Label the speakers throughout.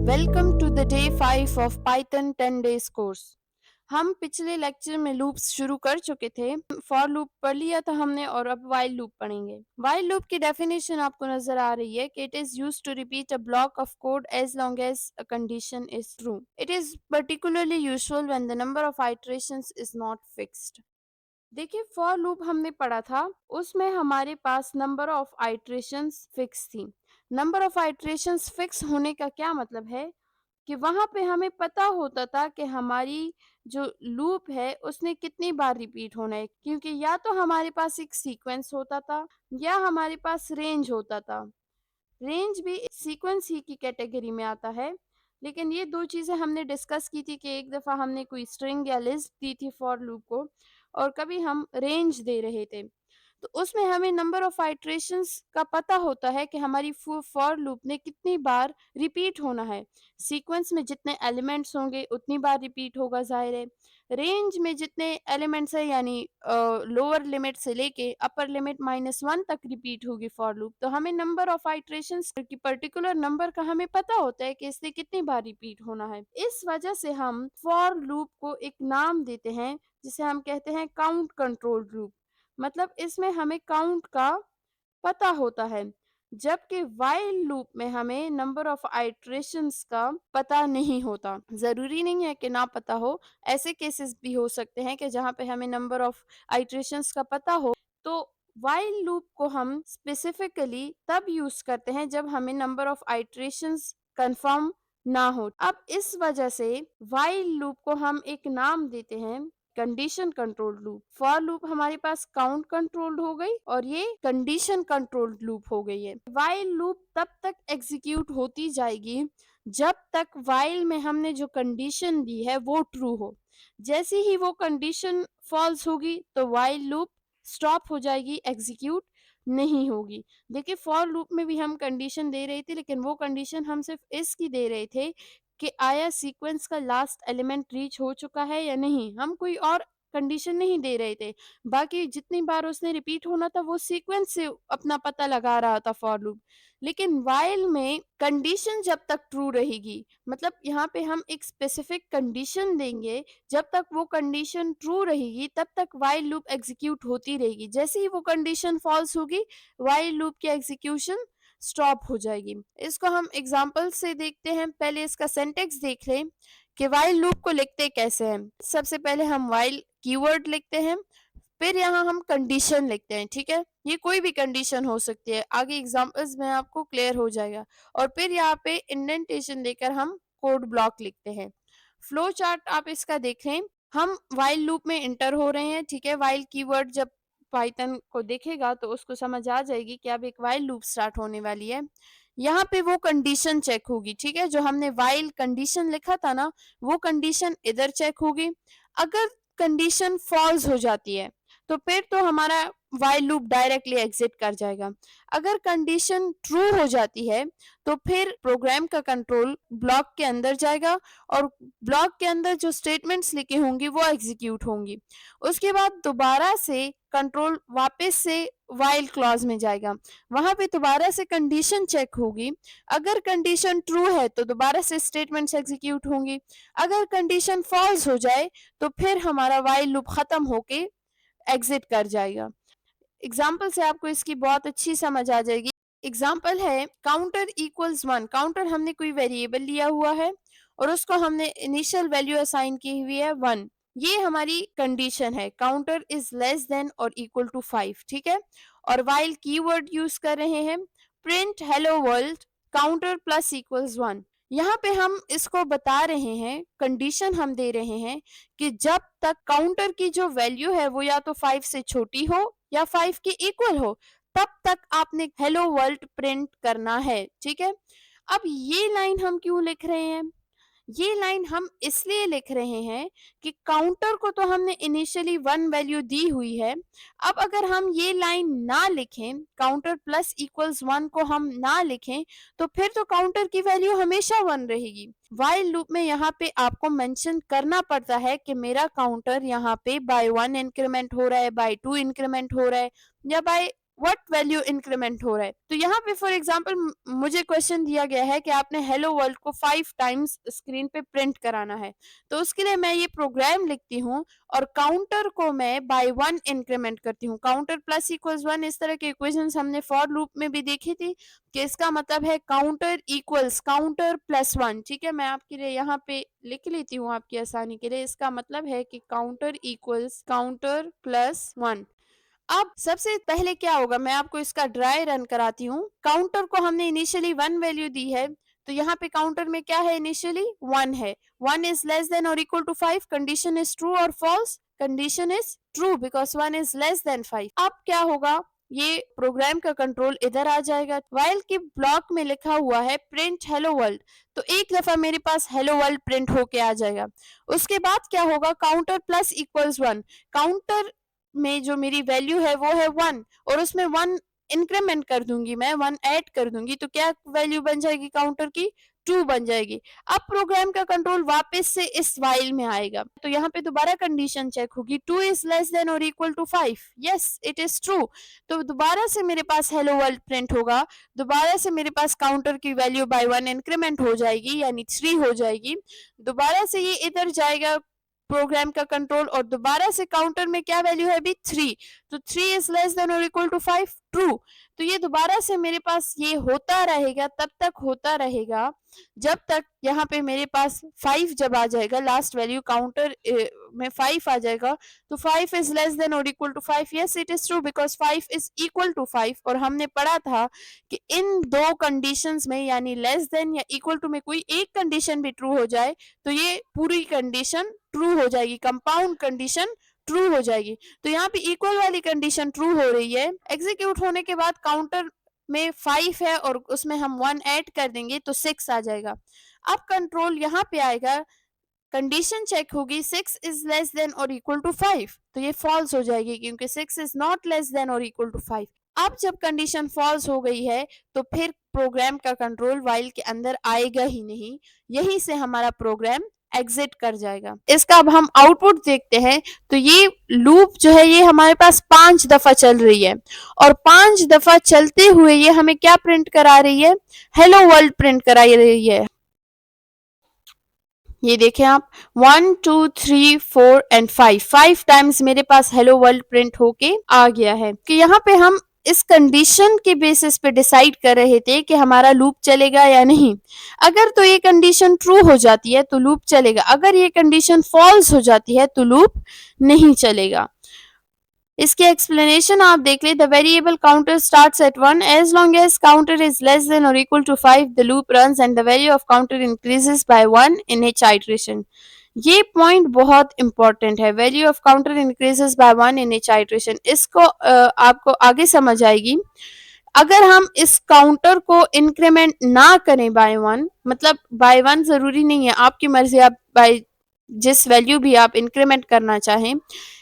Speaker 1: Welcome to the day 5 of Python 10 days course. हम पिछले lecture में लूप्स शुरू कर चुके थे। फॉर लूप पढ़ लिया था हमने और अब वाइल लूप पढ़ेंगे। वाइल लूप की डेफिनेशन आपको नजर आ रही है कि it is used to repeat a block of code as long as a condition is true. It is particularly useful when the number of iterations is not fixed. देखिए, for loop हमने पढ़ा था, उसमें हमारे पास नंबर ऑफ आइटरेशंस फिक्स थी। Number of iterations fix होने का क्या मतलब है कि वहां पे हमें पता होता था कि हमारी जो लूप है उसने कितनी बार रिपीट होना है, क्योंकि या तो हमारे पास एक सीक्वेंस होता था या हमारे पास रेंज होता था। रेंज भी सीक्वेंस ही की कैटेगरी में आता है, लेकिन ये दो चीजें हमने डिस्कस की थी कि एक दफा हमने कोई स्ट्रिंग या लिस्ट दी थी फॉर लूप को और कभी हम रेंज दे रहे थे। तो उसमें हमें नंबर ऑफ आइटरेशंस का पता होता है कि हमारी फॉर लूप ने कितनी बार रिपीट होना है। सीक्वेंस में जितने एलिमेंट्स होंगे उतनी बार रिपीट होगा, जाहिर है। रेंज में जितने एलिमेंट्स है यानी लोअर लिमिट से लेके अपर लिमिट -1 तक रिपीट होगी फॉर लूप। तो हमें नंबर ऑफ आइटरेशंस की पर्टिकुलर नंबर का हमें पता होता है कि इसने कितनी बार रिपीट होना है। इस वजह से हम फॉर लूप को एक नाम देते हैं जिसे हम कहते हैं काउंट कंट्रोल लूप। मतलब इसमें हमें काउंट का पता होता है, जबकि वाइल लूप में हमें नंबर ऑफ आइटरेशंस का पता नहीं होता। जरूरी नहीं है कि ना पता हो, ऐसे केसेस भी हो सकते हैं कि जहां पे हमें नंबर ऑफ आइटरेशंस का पता हो। तो वाइल लूप को हम स्पेसिफिकली तब यूज करते हैं जब हमें नंबर ऑफ आइटरेशंस कंफर्म ना हो। अब इस वजह से वाइल लूप को हम एक नाम देते हैं condition controlled loop. For loop हमारे पास काउंट कंट्रोल्ड हो गई और ये कंडीशन कंट्रोल्ड लूप हो गई है। वाइल लूप तब तक एग्जीक्यूट होती जाएगी जब तक वाइल में हमने जो कंडीशन दी है वो ट्रू हो। जैसे ही वो कंडीशन फॉल्स होगी तो वाइल लूप स्टॉप हो जाएगी, एग्जीक्यूट नहीं होगी। देखिए, फॉर लूप में भी हम कंडीशन दे रहे थे, लेकिन वो कंडीशन हम सिर्फ इसकी दे रहे थे कि आया सीक्वेंस का लास्ट एलिमेंट रीच हो चुका है या नहीं। हम कोई और कंडीशन नहीं दे रहे थे। बाकी जितनी बार उसने रिपीट होना था वो सीक्वेंस से अपना पता लगा रहा था फॉर लूप। लेकिन वाइल में कंडीशन जब तक ट्रू रहेगी, मतलब यहाँ पे हम एक स्पेसिफिक कंडीशन देंगे, जब तक वो कंडीशन ट्रू रहेगी तब तक वाइल लूप एग्जीक्यूट होती रहेगी। जैसे ही वो कंडीशन फॉल्स होगी, वाइल लूप की एग्जीक्यूशन स्टॉप हो जाएगी। इसको हम एग्जांपल से देखते हैं। पहले इसका सिंटैक्स देख लें कि वाइल लूप को लिखते कैसे हैं। सबसे पहले हम वाइल कीवर्ड लिखते हैं, फिर यहाँ हम कंडीशन लिखते हैं। ठीक है, ये कोई भी कंडीशन हो सकती है, आगे एग्जांपल्स में आपको क्लियर हो जाएगा। और फिर यहाँ पे इंडेंटेशन देकर हम कोड ब्लॉक लिखते हैं। फ्लो चार्ट आप इसका देखें, हम वाइल लूप में इंटर हो रहे हैं। ठीक है, वाइल कीवर्ड जब पाइथन को देखेगा तो उसको समझ आ जाएगी कि अब एक वाइल लूप स्टार्ट होने वाली है। यहाँ पे वो कंडीशन चेक होगी। ठीक है, जो हमने वाइल कंडीशन लिखा था ना, वो कंडीशन इधर चेक होगी। अगर कंडीशन फॉल्स हो जाती है तो फिर तो हमारा वाइल लूप डायरेक्टली एग्जिट कर जाएगा। अगर कंडीशन ट्रू हो जाती है तो फिर प्रोग्राम का कंट्रोल ब्लॉक के अंदर जाएगा और ब्लॉक के अंदर जो स्टेटमेंट्स लिखे होंगी वो एग्जीक्यूट होंगी। उसके बाद दोबारा से कंट्रोल वापस से वाइल क्लॉज में जाएगा, वहां पे दोबारा से कंडीशन चेक होगी। अगर कंडीशन ट्रू है तो दोबारा से स्टेटमेंट्स एग्जीक्यूट होंगी। अगर कंडीशन फॉल्स हो जाए तो फिर हमारा वाइल लूप खत्म होके एग्जिट कर जाएगा। एग्जाम्पल से आपको इसकी बहुत अच्छी समझ आ जाएगी। एग्जाम्पल है काउंटर इक्वल्स 1। काउंटर हमने कोई वेरिएबल लिया हुआ है और उसको हमने इनिशियल वैल्यू असाइन की हुई है 1। ये हमारी कंडीशन है, काउंटर इज लेस देन और इक्वल टू 5। ठीक है, और वाइल कीवर्ड यूज कर रहे हैं print hello world counter plus equals 1। यहाँ पे हम इसको बता रहे हैं, कंडीशन हम दे रहे हैं कि जब तक काउंटर की जो वैल्यू है वो या तो 5 से छोटी हो या 5 के इक्वल हो, तब तक आपने हेलो वर्ल्ड प्रिंट करना है। ठीक है, अब ये लाइन हम क्यों लिख रहे हैं? ये लाइन हम इसलिए लिख रहे हैं कि काउंटर को तो हमने इनिशियली 1 वैल्यू दी हुई है। अब अगर हम ये लाइन ना लिखें, काउंटर प्लस इक्वल्स 1 को हम ना लिखें, तो फिर तो काउंटर की वैल्यू हमेशा 1 रहेगी। वाइल लूप में यहाँ पे आपको मेंशन करना पड़ता है कि मेरा काउंटर यहाँ पे बाय 1 इंक्रीमेंट हो रहा है, बाय 2 इंक्रीमेंट हो रहा है या बाय व्हाट वैल्यू इंक्रीमेंट हो रहा है। तो यहाँ पे फॉर एग्जांपल मुझे क्वेश्चन दिया गया है कि आपने हेलो वर्ल्ड को 5 टाइम्स स्क्रीन पे प्रिंट कराना है, तो उसके लिए मैं ये प्रोग्राम लिखती हूँ और काउंटर को मैं बाय 1 इंक्रीमेंट करती हूँ। काउंटर प्लस इक्वल्स 1, इस तरह के इक्वेशंस हमने फॉर लूप में भी देखी थी कि इसका मतलब है काउंटर इक्वल्स काउंटर प्लस 1। ठीक है, मैं आपके लिए यहाँ पे लिख लेती हूँ आपकी आसानी के लिए। इसका मतलब है कि काउंटर इक्वल्स काउंटर प्लस 1। अब सबसे पहले क्या होगा, मैं आपको इसका ड्राई रन कराती हूँ। काउंटर को हमने इनिशियली 1 वैल्यू दी है, तो यहाँ पे काउंटर में क्या है, इनिशियली 1 है। 1 इज लेस देन और equal to 5, condition is true और false, condition is true because 1 is less than 5। अब क्या होगा, ये प्रोग्राम का कंट्रोल इधर आ जाएगा। वाइल के ब्लॉक में लिखा हुआ है प्रिंट हेलो वर्ल्ड, तो एक दफा मेरे पास हेलो वर्ल्ड प्रिंट होके आ जाएगा। उसके बाद क्या होगा, काउंटर प्लस इक्वल्स 1, काउंटर में जो मेरी वैल्यू है वो है 1 और उसमें 1 इंक्रीमेंट कर दूंगी, मैं 1 ऐड कर दूंगी, तो क्या वैल्यू बन जाएगी काउंटर की, 2 बन जाएगी। अब प्रोग्राम का कंट्रोल वापस से इस वाइल में आएगा, तो यहाँ पे दोबारा कंडीशन चेक होगी, 2 इज लेस देन और equal to 5, yes it is true. तो दोबारा से मेरे पास हेलो वर्ल्ड प्रिंट होगा, दोबारा से मेरे पास काउंटर की वैल्यू बाय 1 इंक्रीमेंट हो जाएगी यानी 3 हो जाएगी। दोबारा से ये इधर जाएगा प्रोग्राम का कंट्रोल और दोबारा से काउंटर में क्या वैल्यू है अभी 3, तो 3 इज लेस देन और इक्वल टू 5, ट्रू। तो ये दोबारा से मेरे पास ये होता रहेगा, तब तक होता रहेगा जब तक यहाँ पे मेरे पास 5 जब आ जाएगा, लास्ट वैल्यू काउंटर में 5 आ जाएगा, तो 5 इज लेस देन और equal to 5, yes it is true because 5 is equal to 5। और हमने पढ़ा था कि इन दो कंडीशंस में यानी लेस देन या इक्वल टू में कोई एक कंडीशन भी ट्रू हो जाए तो ये पूरी कंडीशन ट्रू हो जाएगी, कंपाउंड कंडीशन ट्रू हो जाएगी। तो यहाँ पे इक्वल वाली कंडीशन ट्रू हो रही है। एग्जीक्यूट होने के बाद काउंटर में 5 है और उसमें हम 1 ऐड कर देंगे तो 6 आ जाएगा। अब कंट्रोल यहाँ पे आएगा, कंडीशन चेक होगी 6 इज लेस देन और इक्वल टू 5, तो ये फॉल्स हो जाएगी क्योंकि 6 इज नॉट लेस देन और इक्वल टू 5। अब जब कंडीशन फॉल्स हो गई है तो फिर प्रोग्राम का कंट्रोल वाइल के अंदर आएगा ही नहीं, यहीं से हमारा प्रोग्राम एग्जिट कर जाएगा। इसका अब हम आउटपुट देखते हैं, तो ये लूप जो है ये हमारे पास 5 दफा चल रही है और 5 दफा चलते हुए ये हमें क्या प्रिंट करा रही है, हेलो वर्ल्ड प्रिंट करा रही है। ये देखें आप 1 2 3 4 एंड 5 टाइम्स मेरे पास हेलो वर्ल्ड प्रिंट होके आ गया है। कि यहाँ पे हम इस कंडीशन के बेसिस पे डिसाइड कर रहे थे कि हमारा लूप चलेगा या नहीं। अगर तो ये कंडीशन ट्रू हो जाती है तो लूप चलेगा, अगर ये कंडीशन फॉल्स हो जाती है तो लूप नहीं चलेगा। इसके एक्सप्लेनेशन आप देख ले, the variable counter starts at 1 as long as counter is less than और equal to 5 the loop runs and the value of counter increases by 1 in each iteration. ये पॉइंट बहुत इंपॉर्टेंट है, value of counter increases by 1 in each iteration. इसको आपको आगे समझ आएगी। अगर हम इस काउंटर को इंक्रीमेंट ना करें बाय 1, मतलब बाय 1 जरूरी नहीं है, आपकी मर्जी, आप बाय जिस वैल्यू भी आप इंक्रीमेंट करना चाहें,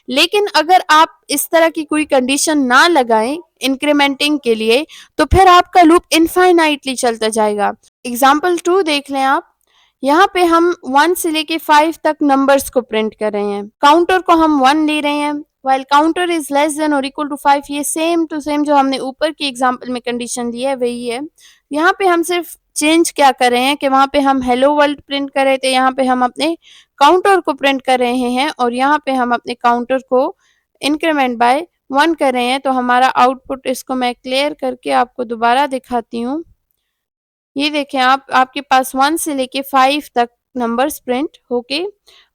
Speaker 1: लेकिन अगर आप इस तरह की कोई कंडीशन ना लगाएं इंक्रीमेंटिंग के लिए तो फिर आपका लूप इनफाइनाइटली चलता जाएगा। एग्जाम्पल 2 देख लें आप, यहाँ पे हम 1 से लेके 5 तक नंबर्स को प्रिंट कर रहे हैं, काउंटर को हम 1 ले रहे हैं while counter is less than और इक्वल टू 5। ये सेम टू सेम जो हमने ऊपर की एग्जाम्पल में कंडीशन दी है वही है। यहाँ पे हम सिर्फ चेंज क्या कर रहे हैं कि वहां पे हम हेलो वर्ल्ड प्रिंट कर रहे थे, यहाँ पे हम अपने काउंटर को प्रिंट कर रहे हैं और यहाँ पे हम अपने काउंटर को इंक्रीमेंट बाय 1 कर रहे हैं। तो हमारा आउटपुट, इसको मैं क्लियर करके आपको दोबारा दिखाती हूँ। ये देखें आप, आपके पास 1 से लेके 5 तक नंबर्स प्रिंट होके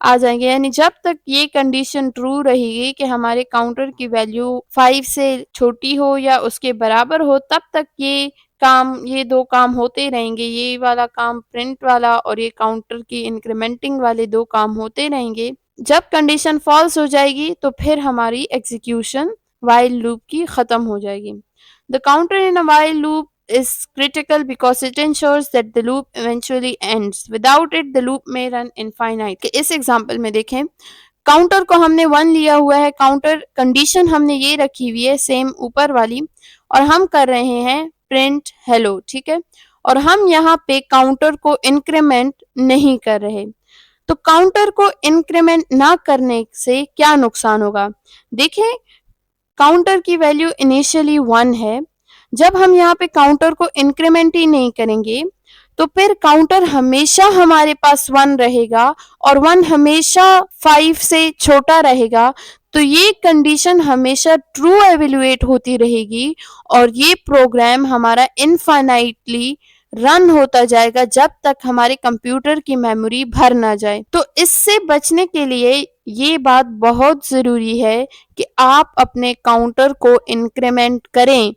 Speaker 1: आ जाएंगे, यानी जब तक ये कंडीशन ट्रू रहेगी कि हमारे काउंटर की वैल्यू 5 से छोटी हो या उसके बराबर हो, तब तक ये दो काम होते रहेंगे, ये वाला काम प्रिंट वाला और ये काउंटर की इंक्रीमेंटिंग वाले दो काम होते रहेंगे। जब कंडीशन फॉल्स हो जाएगी तो फिर हमारी एग्जीक्यूशन वाइल लूप की खत्म हो जाएगी। The counter in a while loop is critical because it ensures that the loop eventually ends. Without it, the loop may run infinite. इस एग्जाम्पल में देखें, काउंटर को हमने 1 लिया हुआ है, काउंटर कंडीशन हमने ये रखी हुई है सेम ऊपर वाली, और हम कर रहे हैं प्रिंट हेलो, ठीक है, और हम यहाँ पे काउंटर को इंक्रीमेंट नहीं कर रहे। तो काउंटर को इंक्रीमेंट ना करने से क्या नुकसान होगा, देखें काउंटर की वैल्यू इनिशियली 1 है। जब हम यहाँ पे काउंटर को इंक्रीमेंट ही नहीं करेंगे तो फिर काउंटर हमेशा हमारे पास 1 रहेगा और 1 हमेशा 5 से छोटा रहेगा। तो ये कंडीशन हमेशा ट्रू एवेल्युएट होती रहेगी और ये प्रोग्राम हमारा इनफाइनाइटली रन होता जाएगा जब तक हमारे कंप्यूटर की मेमोरी भर ना जाए। तो इससे बचने के लिए ये बात बहुत ज़रूरी है कि आप अपने काउंटर को इंक्रीमेंट करें,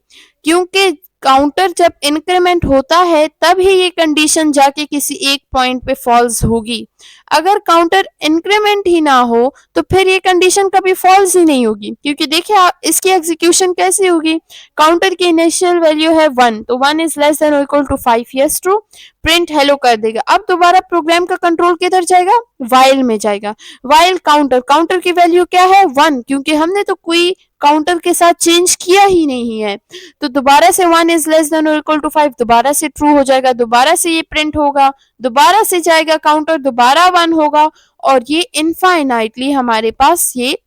Speaker 1: क्योंकि काउंटर जब इंक्रीमेंट होता है तब ही ये कंडीशन जाके किसी एक पॉइंट पे फॉल्स होगी। अगर काउंटर इंक्रीमेंट ही ना हो तो फिर ये कंडीशन कभी फॉल्स ही नहीं होगी, क्योंकि देखिए आप इसकी एग्जीक्यूशन कैसी होगी। काउंटर की इनिशियल वैल्यू है 1, तो 1 इज लेस देन और equal to 5, yes true, print hello कर देगा। अब दोबारा प्रोग्राम का कंट्रोल किधर जाएगा, वाइल में जाएगा। वाइल काउंटर, काउंटर की वैल्यू क्या है 1, क्योंकि हमने तो कोई काउंटर के साथ चेंज किया ही नहीं है। तो दोबारा से 1 इज लेस देन और इक्वल टू 5 दोबारा से ट्रू हो जाएगा, दोबारा से ये प्रिंट होगा, दोबारा से जाएगा काउंटर, दोबारा 1 होगा और ये इनफाइनाइटली हमारे पास ये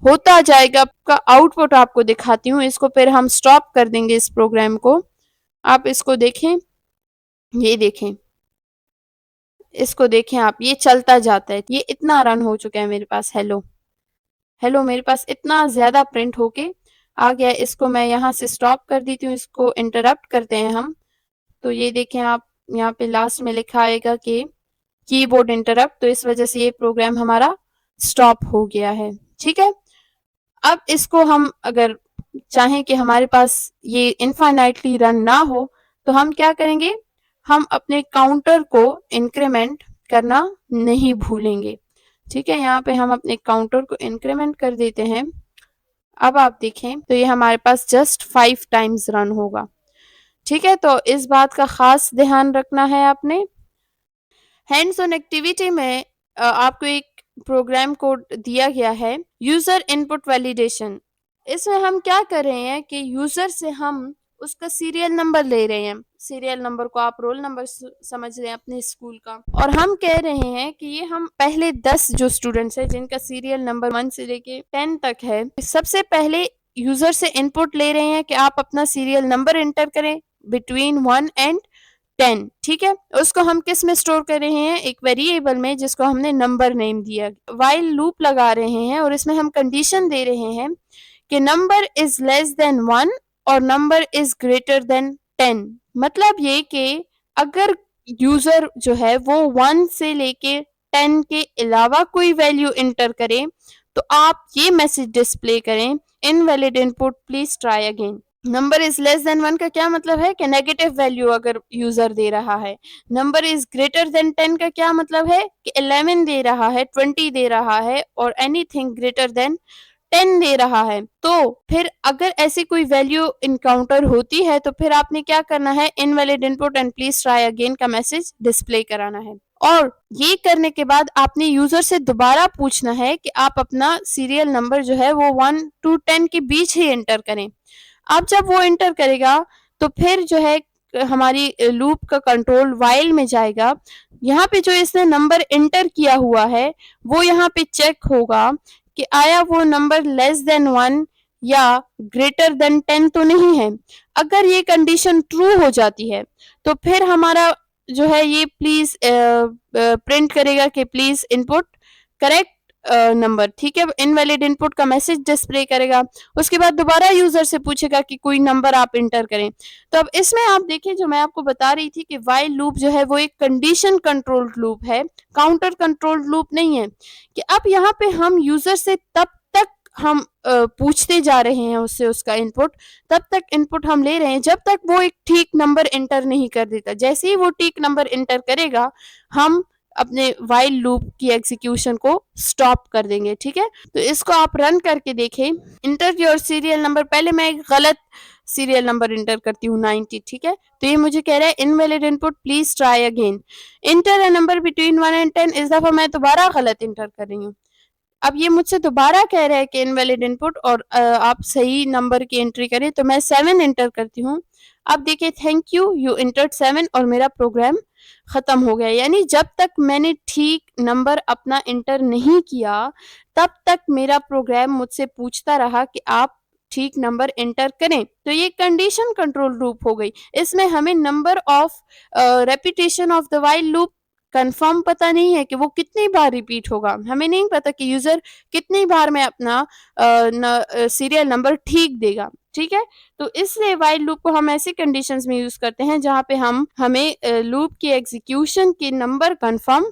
Speaker 1: होता जाएगा। का आउटपुट आपको दिखाती हूँ, इसको फिर हम स्टॉप कर देंगे इस प्रोग्राम को। आप इसको देखें, ये देखें, इसको देखें आप, ये चलता जाता है, ये इतना रन हो चुका है मेरे पास। हेलो हेलो मेरे पास इतना ज्यादा प्रिंट होके आ गया। इसको मैं यहाँ से स्टॉप कर देती हूँ, इसको इंटरप्ट करते हैं हम। तो ये देखें आप, यहाँ पे लास्ट में लिखा आएगा कि कीबोर्ड इंटरप्ट, तो इस वजह से ये प्रोग्राम हमारा स्टॉप हो गया है। ठीक है, अब इसको हम अगर चाहें कि हमारे पास ये इनफाइनाइटली रन ना हो तो हम क्या करेंगे, हम अपने काउंटर को इंक्रीमेंट करना नहीं भूलेंगे। ठीक है, यहाँ पे हम अपने काउंटर को इंक्रीमेंट कर देते हैं। अब आप देखें तो ये हमारे पास जस्ट 5 टाइम्स रन होगा। ठीक है, तो इस बात का खास ध्यान रखना है आपने। हैंड्स ऑन एक्टिविटी में आपको एक प्रोग्राम कोड दिया गया है, यूजर इनपुट वैलिडेशन। इसमें हम क्या कर रहे हैं कि यूजर से हम उसका सीरियल नंबर ले रहे हैं। सीरियल नंबर को आप रोल नंबर समझ रहे हैं अपने स्कूल का, और हम कह रहे हैं कि ये हम पहले 10 जो स्टूडेंट्स हैं जिनका सीरियल नंबर 1 से लेके 10 तक है, सबसे पहले यूजर से इनपुट ले रहे हैं कि आप अपना सीरियल नंबर एंटर करें बिटवीन 1 एंड 10। ठीक है, उसको हम किस में स्टोर कर रहे हैं, एक वेरिएबल में जिसको हमने नंबर नेम दिया। वाइल लूप लगा रहे हैं और इसमें हम कंडीशन दे रहे हैं कि नंबर इज लेस देन 1 और नंबर इज ग्रेटर देन 10। मतलब ये कि अगर यूजर जो है वो 1 से लेके 10 के अलावा कोई वैल्यू इंटर करे तो आप ये मैसेज डिस्प्ले करें, invalid input please try again. Number is less then 1 का क्या मतलब है कि नेगेटिव वैल्यू अगर यूजर दे रहा है। नंबर इज ग्रेटर देन 10 का क्या मतलब है कि 11 दे रहा है, 20 दे रहा है और एनीथिंग ग्रेटर देन 10 दे रहा है। तो फिर अगर ऐसी कोई वैल्यू इनकाउंटर होती है तो फिर आपने क्या करना है, invalid input and please try again का मैसेज डिस्प्ले कराना है। और ये करने के बाद आपने यूजर से दोबारा पूछना है कि आप अपना सीरियल नंबर जो है वो 1 to 10 के बीच ही एंटर करें। अब जब वो एंटर करेगा तो फिर जो है हमारी लूप का कंट्रोल वाइल में जाएगा। यहाँ पे जो इसने नंबर एंटर किया हुआ है वो यहाँ पे चेक होगा कि आया वो नंबर लेस देन 1 या ग्रेटर देन 10 तो नहीं है। अगर ये कंडीशन ट्रू हो जाती है तो फिर हमारा जो है ये प्लीज प्रिंट करेगा कि प्लीज इनपुट करेक्ट नंबर। ठीक है, इनवैलिड इनपुट का मैसेज डिस्प्ले करेगा। उसके बाद दोबारा यूजर से पूछेगा कि कोई नंबर आप इंटर करें। तो अब इसमें आप देखिए, जो मैं आपको बता रही थी कि वाइल लूप जो है वो एक कंडीशन कंट्रोल्ड लूप है, काउंटर कंट्रोल्ड लूप नहीं है। कि अब यहाँ पे हम यूजर से तब तक हम पूछते जा रहे हैं उससे उसका इनपुट, तब तक इनपुट हम ले रहे हैं जब तक वो एक ठीक नंबर इंटर नहीं कर देता। जैसे ही वो ठीक नंबर इंटर करेगा हम अपने वाइल लूप की एग्जीक्यूशन को स्टॉप कर देंगे। ठीक है, तो इसको आप रन करके देखें। इंटर योर सीरियल नंबर, पहले मैं एक गलत सीरियल नंबर इंटर करती हूँ 90। ठीक है, तो ये मुझे कह रहा है invalid input please try again, inter a number between 1 and 10। इस दफा मैं दोबारा गलत इंटर कर रही हूँ। अब ये मुझसे दोबारा कह रहा है कि इनवैलिड इनपुट और आप सही नंबर की एंट्री करें, तो मैं 7 इंटर करती हूँ। अब देखिए, थैंक यू, यू इंटर्ड 7 और मेरा प्रोग्राम खत्म हो गया। यानी जब तक मैंने ठीक नंबर अपना इंटर नहीं किया तब तक मेरा प्रोग्राम मुझसे पूछता रहा कि आप ठीक नंबर एंटर करें। तो ये कंडीशन कंट्रोल लूप हो गई। इसमें हमें number of repetition of the while loop confirm पता नहीं है कि वो कितनी बार रिपीट होगा। हमें नहीं पता कि यूजर कितनी बार में अपना सीरियल नंबर ठीक देगा। ठीक है, तो इसलिए व्हाइल लूप को हम ऐसी कंडीशंस में यूज करते हैं जहां पे हमें लूप की एग्जीक्यूशन के नंबर कंफर्म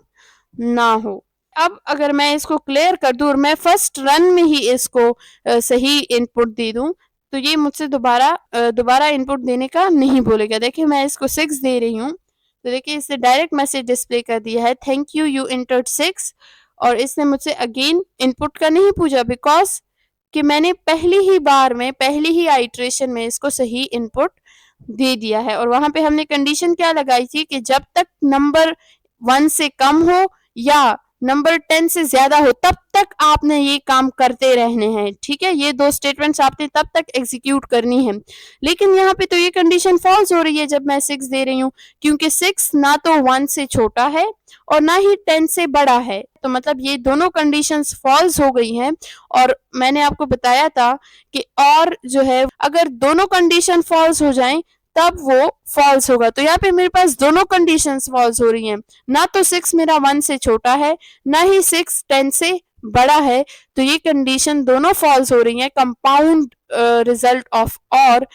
Speaker 1: ना हो। अब अगर मैं इसको क्लियर कर दूं और मैं फर्स्ट रन में ही इसको सही इनपुट दे दूं, तो ये मुझसे दोबारा इनपुट देने का नहीं बोलेगा। देखिए मैं इसको 6 दे रही हूँ, तो देखिए इसने डायरेक्ट मैसेज डिस्प्ले कर दिया है, थैंक यू यू एंटर्ड 6, और इसने मुझसे अगेन इनपुट का नहीं पूछा, बिकॉज कि मैंने पहली ही आइट्रेशन में इसको सही इनपुट दे दिया है। और वहां पे हमने कंडीशन क्या लगाई थी कि जब तक नंबर 1 से कम हो या नंबर 10 से ज्यादा हो तब तक आपने ये काम करते रहने हैं। ठीक है, ये दो स्टेटमेंट्स आपने तब तक एग्जीक्यूट करनी है। लेकिन यहाँ पे तो ये कंडीशन फॉल्स हो रही है जब मैं 6 दे रही हूँ, क्योंकि 6 ना तो 1 से छोटा है और ना ही 10 से बड़ा है। तो मतलब ये दोनों कंडीशंस फॉल्स हो गई हैं। और मैंने आपको बताया था कि और जो है अगर दोनों कंडीशन फॉल्स हो जाएं तब वो फॉल्स होगा। तो यहाँ पे मेरे पास दोनों कंडीशंस फॉल्स हो रही हैं, ना तो 6 मेरा 1 से छोटा है, ना ही 6 10 से बड़ा है। तो ये कंडीशन दोनों फॉल्स हो रही हैं। कंपाउंड रिजल्ट ऑफ और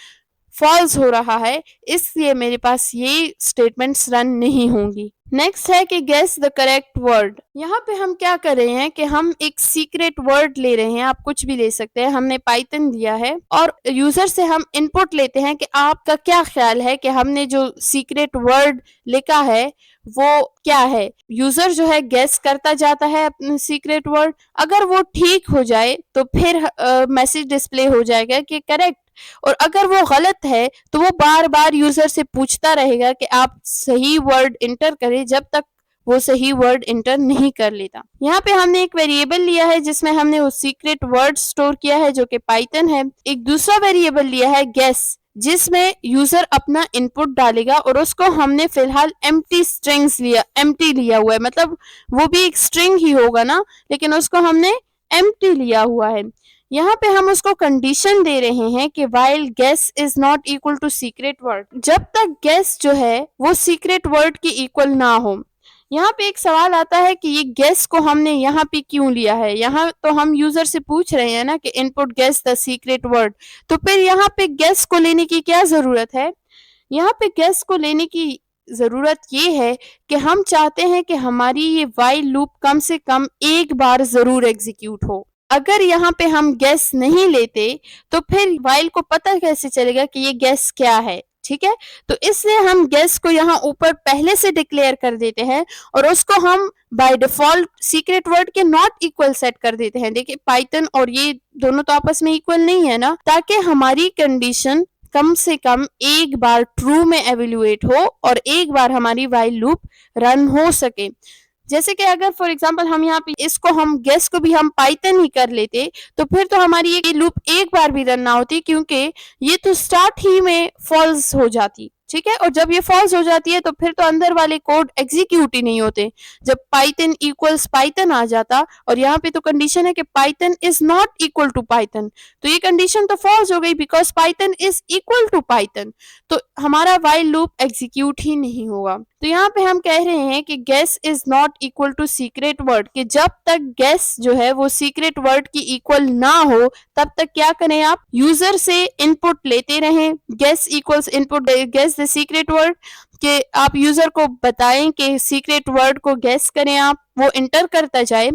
Speaker 1: फॉल्स हो रहा है, इसलिए मेरे पास ये स्टेटमेंट्स रन नहीं होंगी। नेक्स्ट है कि गेस द करेक्ट वर्ड। यहाँ पे हम क्या कर रहे हैं कि हम एक सीक्रेट वर्ड ले रहे हैं, आप कुछ भी ले सकते हैं। हमने पाइथन दिया है और यूजर से हम इनपुट लेते हैं कि आपका क्या ख्याल है कि हमने जो सीक्रेट वर्ड लिखा है वो क्या है। यूजर जो है गेस करता जाता है अपने सीक्रेट वर्ड। अगर वो ठीक हो जाए तो फिर मैसेज डिस्प्ले हो जाएगा कि करेक्ट, और अगर वो गलत है तो वो बार बार यूजर से पूछता रहेगा कि आप सही वर्ड इंटर करें जब तक वो सही वर्ड इंटर नहीं कर लेता। यहाँ पे हमने एक वेरिएबल लिया है जिसमें हमने वो सीक्रेट वर्ड स्टोर किया है जो कि पाइथन है। एक दूसरा वेरिएबल लिया है गेस, जिसमें यूजर अपना इनपुट डालेगा और उसको हमने फिलहाल एम्प्टी लिया हुआ है, मतलब वो भी एक स्ट्रिंग ही होगा ना, लेकिन उसको हमने एम्प्टी लिया हुआ है। यहाँ पे हम उसको कंडीशन दे रहे हैं कि while guess is not equal to secret word, जब तक guess जो है वो secret word के इक्वल ना हो। यहाँ पे एक सवाल आता है कि ये guess को हमने यहाँ पे क्यों लिया है। यहाँ तो हम यूजर से पूछ रहे हैं ना कि input guess the secret word, तो फिर यहाँ पे guess को लेने की क्या जरूरत है। यहाँ पे guess को लेने की जरूरत ये है कि हम चाहते हैं कि हमारी ये while लूप कम से कम एक बार जरूर एग्जीक्यूट हो। अगर यहाँ पे हम गेस नहीं लेते तो फिर वाइल को पता कैसे चलेगा कि ये गेस क्या है। ठीक है, तो इसलिए हम गेस को यहाँ ऊपर पहले से डिक्लेयर कर देते हैं और उसको हम बाय डिफॉल्ट सीक्रेट वर्ड के नॉट इक्वल सेट कर देते हैं। देखिए पाइथन और ये दोनों तो आपस में इक्वल नहीं है ना, ताकि हमारी कंडीशन कम से कम एक बार ट्रू में एवेल्युएट हो और एक बार हमारी वाइल लूप रन हो सके। जैसे कि अगर फॉर एग्जांपल हम यहाँ पे इसको हम गेस को भी हम पाइथन ही कर लेते तो फिर तो हमारी ये लूप एक बार भी रन ना होती, क्योंकि ये तो स्टार्ट ही में फॉल्स हो जाती। ठीक है, और जब ये फॉल्स हो जाती है तो फिर तो अंदर वाले कोड एग्जीक्यूट ही नहीं होते। जब पाइथन इक्वल्स पाइथन आ जाता और यहाँ पे तो कंडीशन है कि Python is not equal to Python, तो ये कंडीशन तो फॉल्स हो गई because Python is equal to Python, तो हमारा व्हाइल लूप एग्जीक्यूट ही नहीं होगा। तो यहाँ पे हम कह रहे हैं कि guess is not equal to secret word, कि जब तक गेस जो है वो सीक्रेट वर्ड की इक्वल ना हो तब तक क्या करें, आप यूजर से इनपुट लेते रहें। Guess equals input guess the secret word, कि आप यूजर को बताएं कि सीक्रेट वर्ड को गेस करें, आप वो इंटर करता जाए।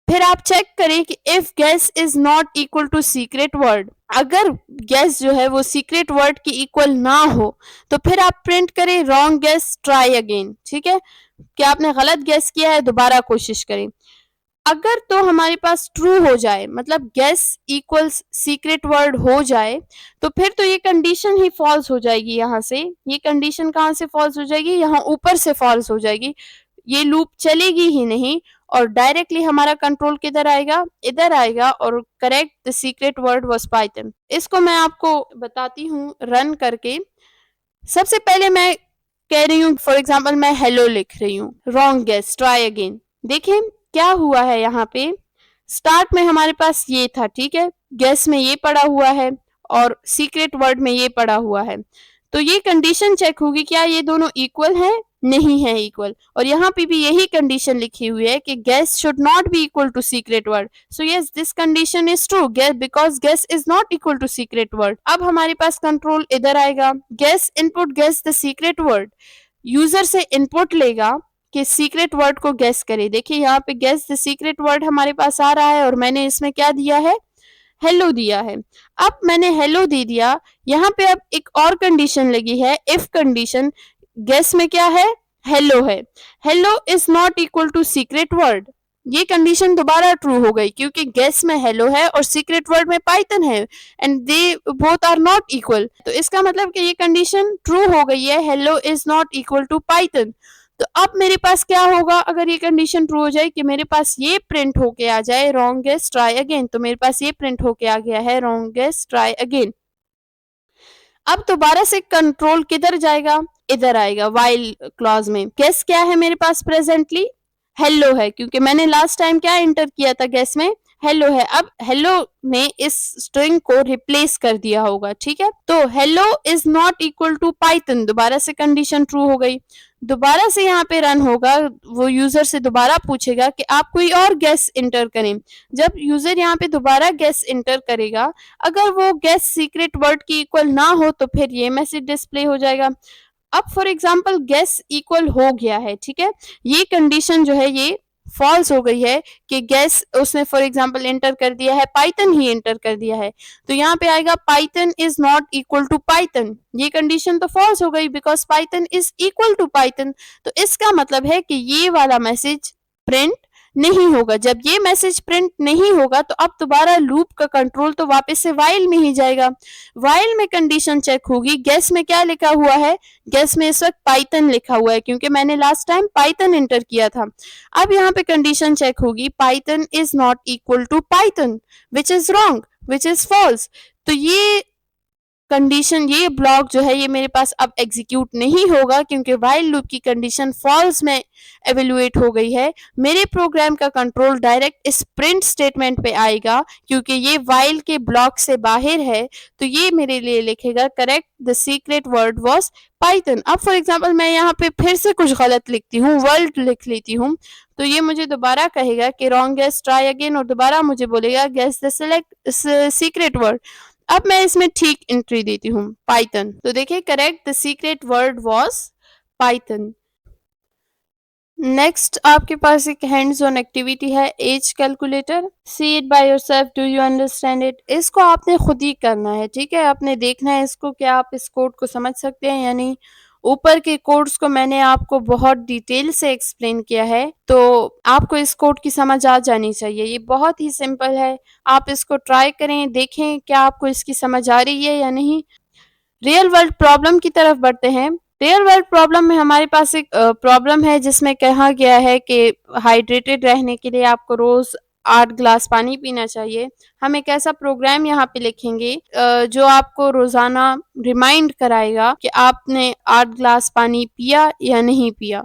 Speaker 1: फिर आप चेक करें कि if guess is not equal to secret word, अगर गेस जो है वो सीक्रेट वर्ड की इक्वल ना हो तो फिर आप प्रिंट करें रॉन्ग गेस ट्राई अगेन। ठीक है, कि आपने गलत गेस किया है, दोबारा कोशिश करें। अगर तो हमारे पास ट्रू हो जाए, मतलब गेस इक्वल्स सीक्रेट वर्ड हो जाए, तो फिर तो ये कंडीशन ही फॉल्स हो जाएगी। यहाँ से ये कंडीशन कहाँ से फॉल्स हो जाएगी, यहाँ ऊपर से फॉल्स हो जाएगी। ये लूप चलेगी ही नहीं और डायरेक्टली हमारा कंट्रोल किधर आएगा, इधर आएगा, और correct the secret word was Python. इसको मैं आपको बताती हूँ रन करके। सबसे पहले मैं कह रही हूँ फॉर एग्जाम्पल मैं हेलो लिख रही हूँ, रॉन्ग गेस ट्राई अगेन। देखें क्या हुआ है यहाँ पे, स्टार्ट में हमारे पास ये था, ठीक है, गेस में ये पड़ा हुआ है और सीक्रेट वर्ड में ये पड़ा हुआ है। तो ये कंडीशन चेक होगी, क्या ये दोनों इक्वल है? नहीं है इक्वल। और यहाँ पे भी यही कंडीशन लिखी हुई है कि guess should not be equal to secret word. So yes, this condition is true because guess is not equal to secret word. अब हमारे पास कंट्रोल इधर आएगा, guess input guess the secret word. User से इनपुट लेगा कि secret word को guess करे। देखिए यहाँ पे गेस द सीक्रेट वर्ड हमारे पास आ रहा है और मैंने इसमें क्या दिया है? हेलो दिया है। अब मैंने हेलो दे दिया, यहाँ पे अब एक और कंडीशन लगी है, इफ कंडीशन। गेस में क्या है? हेलो है। Hello is not equal to secret word. ये कंडीशन दोबारा ट्रू हो गई क्योंकि गेस में हेलो है और सीक्रेट वर्ड में पाइथन है and they both are not equal. तो इसका मतलब कि ये कंडीशन ट्रू हो गई है, hello is not equal to Python. तो अब मेरे पास क्या होगा अगर ये कंडीशन ट्रू हो जाए कि मेरे पास ये प्रिंट होके आ जाए रॉन्ग गेस ट्राई अगेन। तो मेरे पास ये प्रिंट होके आ गया है रॉन्ग गेस ट्राई अगेन। अब दोबारा से कंट्रोल किधर जाएगा? इधर आएगा व्हाइल क्लॉज में। गेस क्या है मेरे पास प्रेजेंटली? हेलो है, क्योंकि मैंने लास्ट टाइम क्या एंटर किया था गेस में? हेलो है। अब हेलो ने इस स्ट्रिंग को रिप्लेस कर दिया होगा, ठीक है। तो hello is not equal to Python, दोबारा से कंडीशन ट्रू हो गई। दोबारा से यहाँ पे रन होगा, वो यूजर से दोबारा पूछेगा कि आप कोई और गेस इंटर करें। जब यूजर यहाँ पे दोबारा गेस इंटर करेगा, अगर वो गेस सीक्रेट वर्ड की इक्वल ना हो तो फिर ये मैसेज डिस्प्ले हो जाएगा। अब फॉर एग्जाम्पल गेस इक्वल हो गया है, ठीक है, ये कंडीशन जो है ये फॉल्स हो गई है कि गेस उसने फॉर एग्जाम्पल एंटर कर दिया है, पाइथन ही एंटर कर दिया है। तो यहाँ पे आएगा Python is not equal to Python. ये कंडीशन तो फॉल्स हो गई because Python is equal to Python. तो इसका मतलब है कि ये वाला मैसेज प्रिंट नहीं होगा। जब ये मैसेज प्रिंट नहीं होगा तो अब दोबारा लूप का कंट्रोल तो वापस से व्हाइल में ही जाएगा। व्हाइल में कंडीशन चेक होगी, गेस में क्या लिखा हुआ है? गेस में इस वक्त पाइथन लिखा हुआ है क्योंकि मैंने लास्ट टाइम पाइथन एंटर किया था। अब यहाँ पे कंडीशन चेक होगी, Python is not equal to Python, which is wrong, which is false. तो ये कंडीशन, ये ब्लॉक जो है ये मेरे पास अब एग्जीक्यूट नहीं होगा क्योंकि व्हाइल लूप की कंडीशन फॉल्स में एवेल्युएट हो गई है। मेरे प्रोग्राम का कंट्रोल डायरेक्ट इस प्रिंट स्टेटमेंट पे आएगा क्योंकि ये व्हाइल के ब्लॉक से बाहर है। तो ये मेरे लिए लिखेगा correct the secret word was Python. अब फॉर एग्जांपल मैं यहाँ पे फिर से कुछ गलत लिखती हूँ, वर्ड लिख लेती हूँ, तो ये मुझे दोबारा कहेगा कि रॉन्ग गेस ट्राई अगेन और दोबारा मुझे बोलेगा guess the select secret word. अब मैं इसमें ठीक एंट्री देती हूँ पाइथन। तो देखिए correct the secret word was Python. Next आपके पास एक हैंड्स ऑन एक्टिविटी है, age calculator. See it by yourself, do you understand it. इसको आपने खुद ही करना है, ठीक है, आपने देखना है इसको क्या आप इस कोड को समझ सकते हैं या नहीं। ऊपर के कोड्स को मैंने आपको बहुत डिटेल से एक्सप्लेन किया है, तो आपको इस कोड की समझ आ जानी चाहिए। ये बहुत ही सिंपल है, आप इसको ट्राई करें, देखें क्या आपको इसकी समझ आ रही है या नहीं। रियल वर्ल्ड प्रॉब्लम की तरफ बढ़ते हैं। रियल वर्ल्ड प्रॉब्लम में हमारे पास एक प्रॉब्लम है जिसमें कहा गया है कि हाइड्रेटेड रहने के लिए आपको रोज 8 ग्लास पानी पीना चाहिए। हम एक ऐसा प्रोग्राम यहाँ पे लिखेंगे जो आपको रोजाना रिमाइंड कराएगा कि आपने 8 ग्लास पानी पिया या नहीं पिया।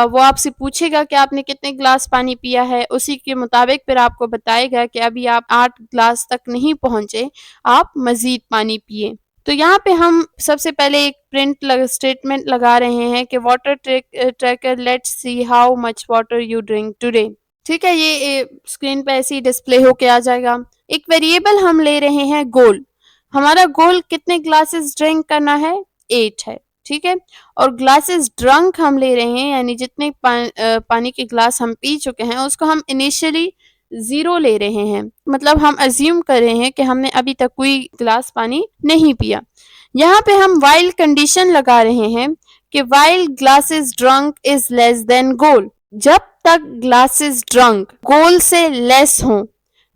Speaker 1: वो आपसे पूछेगा कि आपने कितने ग्लास पानी पिया है, उसी के मुताबिक फिर आपको बताएगा कि अभी आप 8 ग्लास तक नहीं पहुंचे, आप मजीद पानी पिए। तो यहाँ पे हम सबसे पहले एक प्रिंट स्टेटमेंट लगा रहे हैं कि water tracker let's see how much water you drink today. ठीक है, ये स्क्रीन पे ऐसे ही डिस्प्ले होके आ जाएगा। एक वेरिएबल हम ले रहे हैं गोल। हमारा गोल कितने ग्लासेस ड्रिंक करना है? 8 है, ठीक है। और ग्लासेस ड्रंक हम ले रहे हैं, यानी जितने पानी के ग्लास हम पी चुके हैं उसको हम इनिशियली 0 ले रहे हैं। मतलब हम अज्यूम कर रहे हैं कि हमने अभी तक कोई ग्लास पानी नहीं पिया। यहाँ पे हम वाइल कंडीशन लगा रहे हैं कि while glasses drunk is less than goal. जब तक ग्लासेस ड्रंक गोल से लेस हो,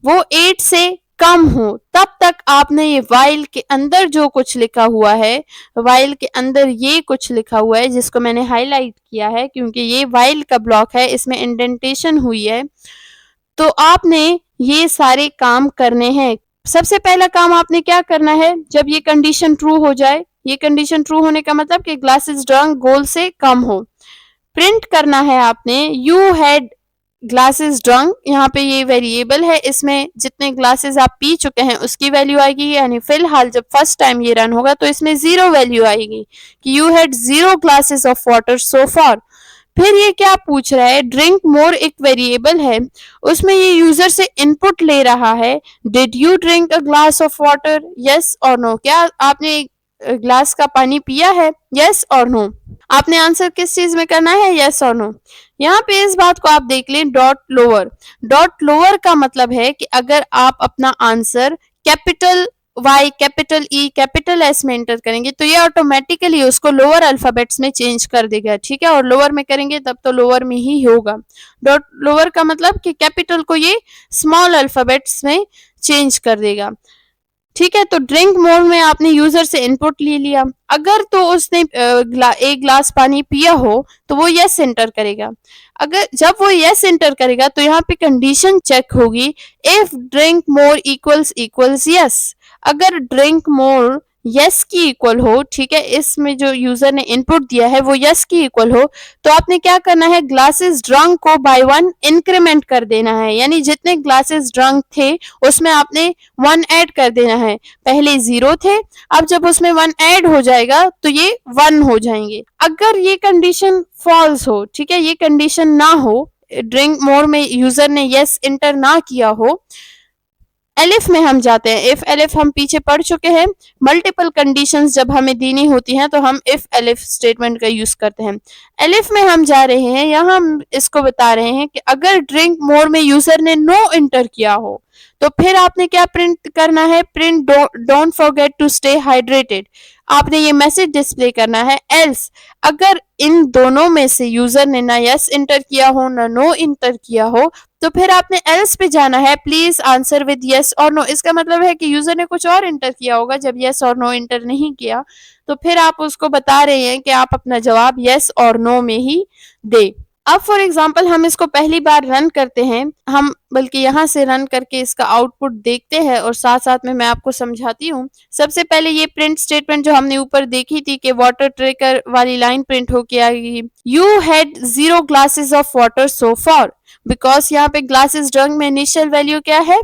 Speaker 1: वो 8 से कम हो, तब तक आपने ये वाइल के अंदर जो कुछ लिखा हुआ है, वाइल के अंदर ये कुछ लिखा हुआ है जिसको मैंने हाईलाइट किया है क्योंकि ये वाइल का ब्लॉक है, इसमें इंडेंटेशन हुई है। तो आपने ये सारे काम करने हैं। सबसे पहला काम आपने क्या करना है, जब ये कंडीशन ट्रू हो जाए, ये कंडीशन ट्रू होने का मतलब कि ग्लासेस ड्रंक गोल से कम हो, प्रिंट करना है आपने यू हैड ग्लासेस ड्रंक, यहाँ पे ये वेरिएबल है, इसमें जितने ग्लासेस आप पी चुके हैं उसकी वैल्यू आएगी, यानी फिलहाल जब फर्स्ट टाइम ये रन होगा तो इसमें 0 वैल्यू आएगी कि you had 0 glasses of water so far. फिर ये क्या पूछ रहा है, ड्रिंक मोर एक वेरिएबल है, उसमें ये यूजर से इनपुट ले रहा है, did you drink a glass of water, yes और नो, क्या आपने एक ग्लास का पानी पिया है, यस और नो। आपने आंसर किस चीज में करना है, यस और नो। यहाँ पे इस बात को आप देख लें, डॉट लोअर। डॉट लोअर का मतलब है कि अगर आप अपना answer capital Y, capital E, capital S में एंटर करेंगे तो ये ऑटोमेटिकली उसको लोअर अल्फाबेट्स में चेंज कर देगा, ठीक है, और लोअर में करेंगे तब तो लोअर में ही होगा। डॉट लोअर का मतलब कि कैपिटल को ये स्मॉल अल्फाबेट्स में चेंज कर देगा, ठीक है। तो ड्रिंक मोड में आपने यूजर से इनपुट ले लिया, अगर तो उसने एक ग्लास पानी पिया हो तो वो यस एंटर करेगा। अगर जब वो यस एंटर करेगा तो यहाँ पे कंडीशन चेक होगी, if drink more equals equals yes. अगर ड्रिंक मोर यस की इक्वल हो, ठीक है, इसमें जो यूजर ने इनपुट दिया है वो यस की इक्वल हो, तो आपने क्या करना है, ग्लासेस ड्रंक को बाय 1 इंक्रीमेंट कर देना है, यानी जितने ग्लासेस ड्रंक थे उसमें आपने 1 ऐड कर देना है। पहले 0 थे, अब जब उसमें 1 ऐड हो जाएगा तो ये 1 हो जाएंगे। अगर ये कंडीशन फॉल्स हो, ठीक है, ये कंडीशन ना हो, ड्रिंक मोर में यूजर ने यस इंटर ना किया हो, एलिफ में हम जाते हैं। इफ एलिफ हम पीछे पढ़ चुके हैं, मल्टीपल कंडीशंस जब हमें देनी होती हैं तो हम इफ एलिफ स्टेटमेंट का यूज करते हैं। एलिफ में हम जा रहे हैं, यहाँ हम इसको बता रहे हैं कि अगर ड्रिंक मोर में यूजर ने नो इंटर किया हो तो फिर आपने क्या प्रिंट करना है, print don't forget to stay hydrated. आपने ये मैसेज डिस्प्ले करना है। एल्स, अगर इन दोनों में से यूजर ने ना यस इंटर किया हो ना नो इंटर किया हो तो फिर आपने एल्स पे जाना है, प्लीज आंसर विद यस और नो। इसका मतलब है कि यूजर ने कुछ और इंटर किया होगा जब यस और नो इंटर नहीं किया, तो फिर आप उसको बता रहे हैं कि आप अपना जवाब यस और नो में ही दे। अब फॉर एग्जाम्पल हम इसको पहली बार रन करते हैं, हम बल्कि यहाँ से रन करके इसका आउटपुट देखते हैं और साथ साथ में मैं आपको समझाती हूँ। सबसे पहले ये प्रिंट स्टेटमेंट जो हमने ऊपर देखी थी कि वाटर ट्रेकर वाली लाइन प्रिंट होके आएगी, you had 0 glasses of water so far, because यहाँ पे ग्लासेस ड्रंक में इनिशियल वैल्यू क्या है,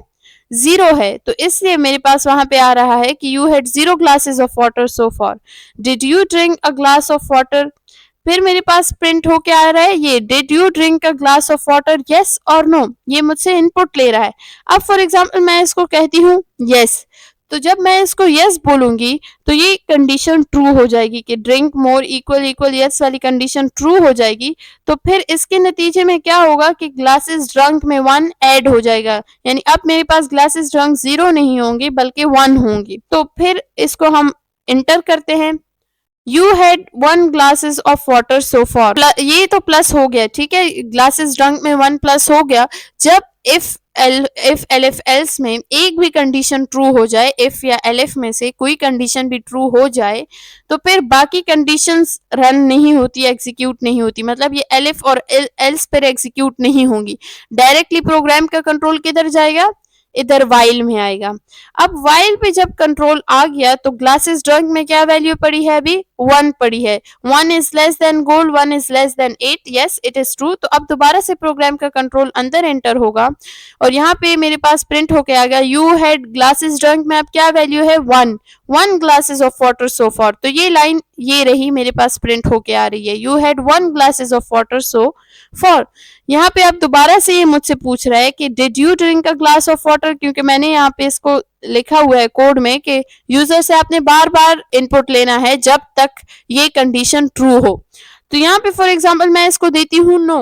Speaker 1: 0 है, तो इसलिए मेरे पास वहां पे आ रहा है कि you had 0 glasses of water so far. Did you drink a glass of water, फिर मेरे पास प्रिंट होके आ रहा है ये, did you drink a glass of water, yes और नो, ये मुझसे इनपुट ले रहा है। अब फॉर एग्जाम्पल मैं इसको कहती हूँ यस, तो जब मैं इसको यस बोलूंगी तो ये कंडीशन ट्रू हो जाएगी कि drink more equal equal yes वाली कंडीशन ट्रू हो जाएगी। तो फिर इसके नतीजे में क्या होगा कि ग्लासेस ड्रंक में 1 ऐड हो जाएगा, यानी अब मेरे पास ग्लासेस ड्रंक 0 नहीं होंगी बल्कि 1 होंगी। तो फिर इसको हम इंटर करते हैं, you had 1 glasses of water so far, ये तो प्लस हो गया, ठीक है, ग्लासेस ड्रंक में 1 प्लस हो गया। जब इफ एलिफ एल्स में एक भी कंडीशन ट्रू हो जाए, इफ या एलिफ में से कोई कंडीशन भी ट्रू हो जाए तो फिर बाकी कंडीशंस रन नहीं होती, एग्जीक्यूट नहीं होती, मतलब ये एलिफ और एल्स पर एग्जीक्यूट नहीं होंगी। डायरेक्टली प्रोग्राम का कंट्रोल किधर जाएगा, इधर वाइल में आएगा। अब वाइल पे जब कंट्रोल आ गया तो ग्लासेस ड्रंक में क्या वैल्यू पड़ी है, अभी 1 पड़ी है। 1 is less then gold, 1 is less then 8, yes it is true. तो अब दोबारा से प्रोग्राम का कंट्रोल अंदर एंटर होगा और यहाँ पे मेरे पास प्रिंट होके आ गया, यू हैड ग्लासेस ड्रंक में अब क्या वैल्यू है, 1 ग्लासेस ऑफ वाटर सो फार। तो ये लाइन ये रही मेरे पास प्रिंट होके आ रही है, you had 1 glasses of water so far. यहाँ पे अब दोबारा से ये मुझसे पूछ रहा है कि did you drink a glass of water, क्योंकि मैंने यहाँ पे इसको लिखा हुआ है कोड में कि यूजर से आपने बार बार इनपुट लेना है जब तक ये कंडीशन ट्रू हो। तो यहाँ पे फॉर एग्जांपल मैं इसको देती हूँ नो,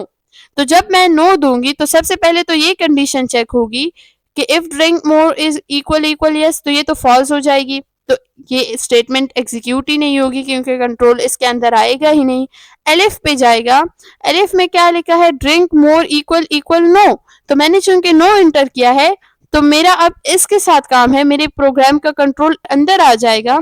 Speaker 1: तो जब मैं नो दूंगी तो सबसे पहले तो ये कंडीशन चेक होगी कि if drink more is equal equal yes, तो ये तो फॉल्स हो जाएगी, तो ये स्टेटमेंट एग्जीक्यूट ही नहीं होगी क्योंकि कंट्रोल इसके अंदर आएगा ही नहीं। एलिफ पे जाएगा, एलिफ में क्या लिखा है, drink more equal equal no, तो मैंने चूंकि नो एंटर किया है तो मेरा अब इसके साथ काम है, मेरे प्रोग्राम का कंट्रोल अंदर आ जाएगा।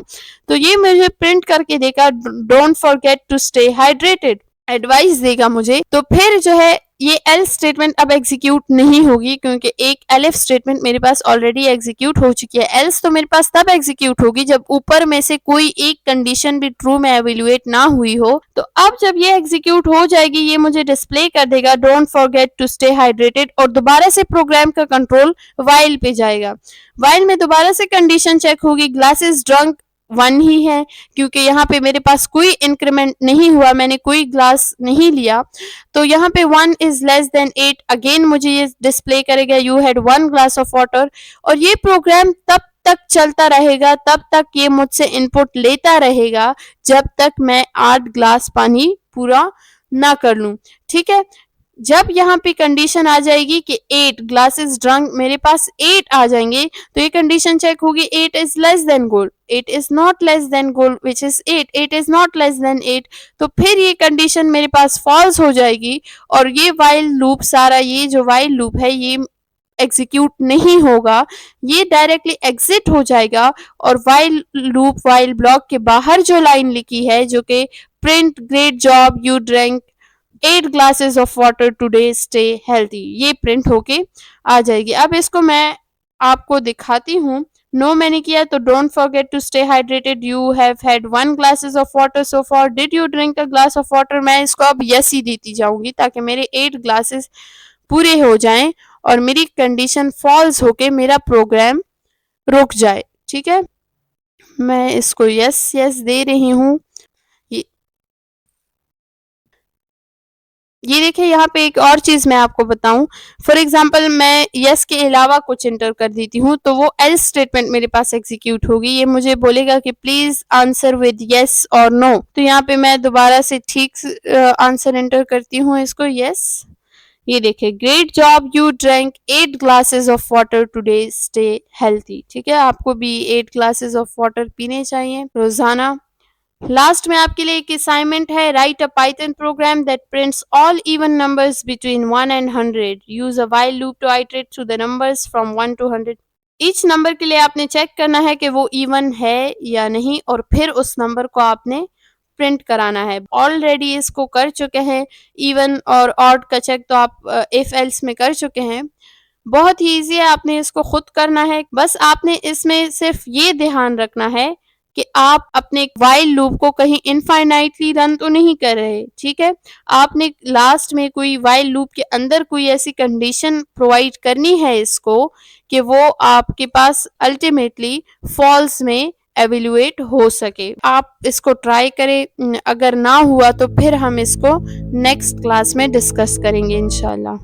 Speaker 1: तो ये मुझे प्रिंट करके देगा, don't forget to stay hydrated. Advice देगा मुझे, तो फिर जो है ये एल्स स्टेटमेंट अब एग्जीक्यूट नहीं होगी, क्योंकि एक एलिफ स्टेटमेंट मेरे पास ऑलरेडी एग्जीक्यूट हो चुकी है। एल्स तो मेरे पास तब एग्जीक्यूट होगी जब ऊपर में से कोई एक कंडीशन भी ट्रू में एवेल्युएट ना हुई हो। तो अब जब ये एग्जीक्यूट हो जाएगी, ये मुझे डिस्प्ले कर देगा don't forget to stay hydrated, और दोबारा से प्रोग्राम का कंट्रोल वाइल पे जाएगा। वाइल में दोबारा से कंडीशन चेक होगी, ग्लासेस ड्रंक 1 ही है, क्योंकि यहाँ पे मेरे पास कोई इंक्रीमेंट नहीं हुआ, मैंने कोई ग्लास नहीं लिया। तो यहाँ पे 1 इज लेस देन 8, अगेन मुझे ये डिस्प्ले करेगा you had 1 glass of water. और ये प्रोग्राम तब तक चलता रहेगा, तब तक ये मुझसे इनपुट लेता रहेगा जब तक मैं 8 ग्लास पानी पूरा ना कर लूं। ठीक है, जब यहाँ पे कंडीशन आ जाएगी कि 8 ग्लासेस ड्रंक, मेरे पास 8 आ जाएंगे, तो ये कंडीशन चेक होगी 8 is less than goal, 8 is not less than goal which is 8, 8 is not less than 8। तो फिर ये कंडीशन मेरे पास फॉल्स हो जाएगी, और ये वाइल लूप सारा, ये जो वाइल लूप है ये एग्जीक्यूट नहीं होगा, ये डायरेक्टली एग्जिट हो जाएगा। और वाइल लूप वाइल ब्लॉक के बाहर जो लाइन लिखी है जो कि print great job you drink 8 glasses of water today stay healthy, ये प्रिंट होके आ जाएगी। अब इसको मैं आपको दिखाती हूँ। नो मैंने किया तो don't forget to stay hydrated, you have had 1 glasses of water so far, did you drink a glass of water. मैं इसको अब यस ही देती जाऊंगी ताकि मेरे 8 ग्लासेस पूरे हो जाएं और मेरी कंडीशन फॉल्स होके मेरा प्रोग्राम रुक जाए। ठीक है, मैं इसको यस यस दे रही हूँ। ये देखिए, यहाँ पे एक और चीज मैं आपको बताऊं। फॉर एग्जाम्पल मैं यस के अलावा कुछ एंटर कर देती हूँ, तो वो एल्स स्टेटमेंट मेरे पास एग्जीक्यूट होगी। ये मुझे बोलेगा कि प्लीज आंसर विद यस और नो। तो यहाँ पे मैं दोबारा से ठीक आंसर एंटर करती हूँ, इसको यस। ये देखिए, great job you drank 8 glasses of water today stay healthy. ठीक है, आपको भी 8 ग्लासेस ऑफ वाटर पीने चाहिए रोजाना। लास्ट में आपके लिए एक असाइनमेंट है, write a Python program that prints all even numbers between 1 and 100, use a while loop to iterate through the numbers from 1 to 100। Each number के लिए आपने चेक करना है कि वो इवन है या नहीं, और फिर उस नंबर को आपने प्रिंट कराना है। ऑलरेडी इसको कर चुके हैं, इवन और ऑड का चेक तो आप इफ एल्स में कर चुके हैं। बहुत ही ईजी है, आपने इसको खुद करना है। बस आपने इसमें सिर्फ ये ध्यान रखना है कि आप अपने वाइल लूप को कहीं इनफाइनाइटली रन तो नहीं कर रहे। ठीक है, आपने लास्ट में कोई वाइल लूप के अंदर कोई ऐसी कंडीशन प्रोवाइड करनी है इसको कि वो आपके पास अल्टीमेटली फॉल्स में एवेल्युएट हो सके। आप इसको ट्राई करें, अगर ना हुआ तो फिर हम इसको नेक्स्ट क्लास में डिस्कस करेंगे इंशाल्लाह।